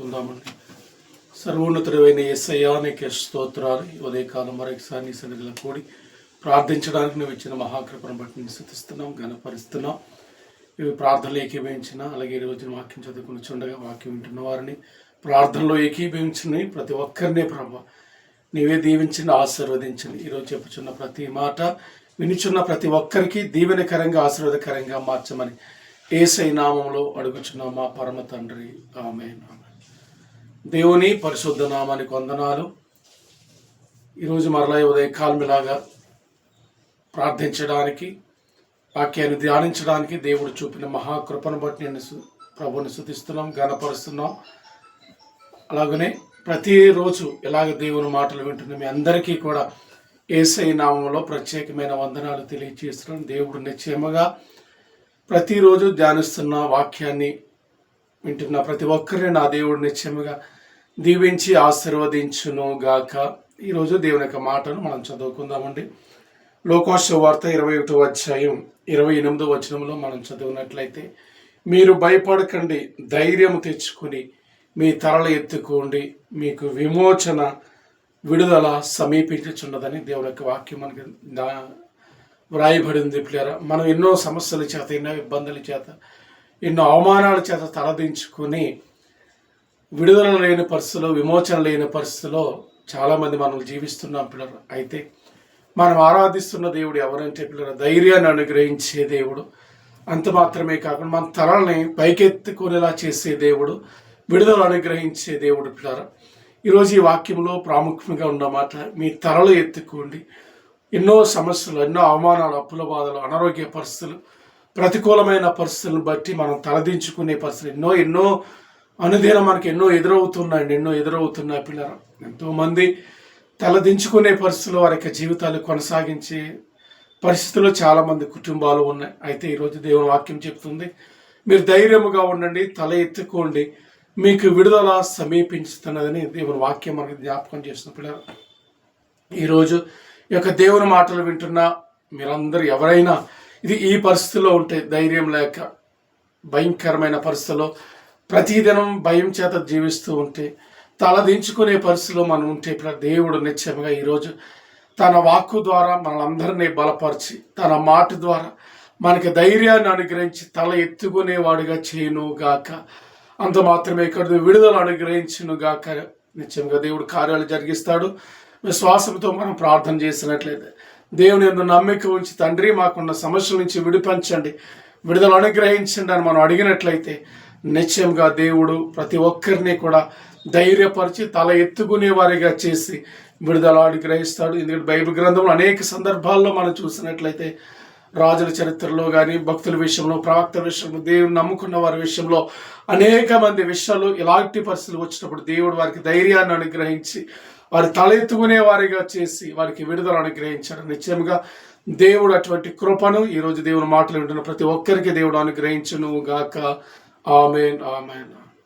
చేసుకుందామండి. సర్వోన్నతుడైన యేసయ్యా నీకే స్తోత్రాలు. ఉదయకాలం మరొకసారి నీ సన్నిధిలో కూడి ప్రార్థించడానికి నువ్వు ఇచ్చిన మహాకృపను బట్టి స్థుతిస్తున్నాం, ఘనపరుస్తున్నాం. ఇవి ప్రార్థనలు ఏకీభవించిన, అలాగే ఈ రోజున వాక్యం చదువుకుని చుండగా వాక్యం వింటున్న వారిని, ప్రార్థనలో ఏకీభవించిన ప్రతి ఒక్కరినే ప్రభు నీవే దీవించండి, ఆశీర్వదించండి. ఈరోజు చెప్పుచున్న ప్రతి మాట వినిచున్న ప్రతి ఒక్కరికి దీవెనకరంగా ఆశీర్వాదకరంగా మార్చమని యేసయ్య నామములో అడుగుచున్నాం మా పరమ తండ్రి, ఆమేన్. దేవుని పరిశుద్ధ నామానికి వందనాలు. ఈరోజు మరలా ఉదయకాలం ఇలాగా ప్రార్థించడానికి, వాక్యాన్ని ధ్యానించడానికి దేవుడు చూపిన మహాకృపను బట్టి నేను ప్రభుని స్తుతిస్తున్నాం, ఘనపరుస్తున్నాం. అలాగనే ప్రతిరోజు ఇలాగ దేవుని మాటలు వింటున్న మీ అందరికీ కూడా యేసయ్య నామములో ప్రత్యేకమైన వందనాలు తెలియజేస్తున్నాం. దేవుడు నిశ్చయముగా ప్రతిరోజు ధ్యానిస్తున్న వాక్యాన్ని వింటున్న ప్రతి ఒక్కరిని నా దేవుడు నిశ్చయముగా దీవించి ఆశీర్వదించును గాక. ఈరోజు దేవుని యొక్క మాటను మనం చదువుకుందామండి. లోకాసు వార్త 21వ అధ్యాయం 28వ వచనంలో మనం చదివినట్లయితే, మీరు భయపడకండి, ధైర్యం తెచ్చుకొని మీ తలలు ఎత్తుకోండి, మీకు విమోచన విడుదల సమీపించుచున్నదని దేవుని యొక్క వాక్యం మనకి వ్రాయబడింది. పిల్లరా, మనం ఎన్నో సమస్యల చేత, ఎన్నో ఇబ్బందుల చేత, ఎన్నో అవమానాల చేత తలదించుకొని విడుదల లేని పరిస్థితిలో, విమోచన లేని పరిస్థితిలో చాలామంది మనం జీవిస్తున్నాం పిల్లలు. అయితే మనం ఆరాధిస్తున్న దేవుడు ఎవరంటే పిల్లలు ధైర్యాన్ని అనుగ్రహించే దేవుడు. అంత మాత్రమే కాకుండా మన తలల్ని పైకెత్తుకునేలా చేసే దేవుడు, విడుదల అనుగ్రహించే దేవుడు పిల్లలు. ఈరోజు ఈ వాక్యంలో ప్రాముఖ్యంగా ఉన్నమాట, మీ తలలు ఎత్తుకోండి. ఎన్నో సమస్యలు, ఎన్నో అవమానాలు, అప్పుల బాధలు, అనారోగ్య పరిస్థితులు, ప్రతికూలమైన పరిస్థితులను బట్టి మనం తలదించుకునే పరిస్థితులు ఎన్నో అనుదినం మనకి ఎన్నో ఎదురవుతున్నాయి పిల్లలు. ఎంతోమంది తలదించుకునే పరిస్థితులు, వారి యొక్క జీవితాలు కొనసాగించే పరిస్థితుల్లో చాలామంది కుటుంబాలు ఉన్నాయి. అయితే ఈరోజు దేవుని వాక్యం చెప్తుంది, మీరు ధైర్యముగా ఉండండి, తల ఎత్తుకోండి, మీకు విడుదల సమీపించుతున్నదని దేవుని వాక్యం మనకి జ్ఞాపకం చేస్తున్న పిల్లలు. ఈరోజు ఈ యొక్క దేవుని మాటలు వింటున్న మీరందరూ ఎవరైనా ఈ పరిస్థితిలో ఉంటే, ధైర్యం లేక భయంకరమైన పరిస్థితిలో ప్రతిదినం భయం చేత జీవిస్తూ ఉంటే, తలదించుకునే పరిస్థితిలో మనం ఉంటే, దేవుడు నిశ్చయముగా ఈరోజు తన వాక్కు ద్వారా మనందరినీ బలపరిచి, తన మాట ద్వారా మనకి ధైర్యాన్ని అనుగ్రహించి తల ఎత్తుకునేవాడిగా చేయను గాక. అంత మాత్రమే కాదు, విడుదల అనుగ్రహించును గాక. నిశ్చయంగా దేవుడు కార్యాలు జరిగిస్తాడు. విశ్వాసంతో మనం ప్రార్థన చేసినట్లయితే, దేవుని యందు నమ్మిక ఉంచి, తండ్రి మాకున్న సమస్యల నుంచి విడిపించండి, విడుదల అనుగ్రహించండి అని మనం అడిగినట్లయితే, నిశ్చయంగా దేవుడు ప్రతి ఒక్కరిని కూడా ధైర్యపరిచి తల ఎత్తుకునే వారిగా చేసి విడుదల అనుగ్రహిస్తాడు. ఎందుకంటే బైబిల్ గ్రంథంలో అనేక సందర్భాల్లో మనం చూసినట్లయితే, రాజుల చరిత్రలో కానీ, భక్తుల విషయంలో, ప్రవక్తల విషయంలో, దేవుని నమ్ముకున్న వారి విషయంలో అనేక మంది విషయాలు ఇలాంటి పరిస్థితులు వచ్చినప్పుడు దేవుడు వారికి ధైర్యాన్ని అనుగ్రహించి వారి తల ఎత్తుకునే వారిగా చేసి వారికి విడుదల అనుగ్రహించాడు. నిశ్చయంగా దేవుడు అటువంటి కృపను ఈరోజు దేవుని మాటలు వింటున్న ప్రతి ఒక్కరికి దేవుడు అనుగ్రహించును గాక. ఆమేన్, ఆమేన్.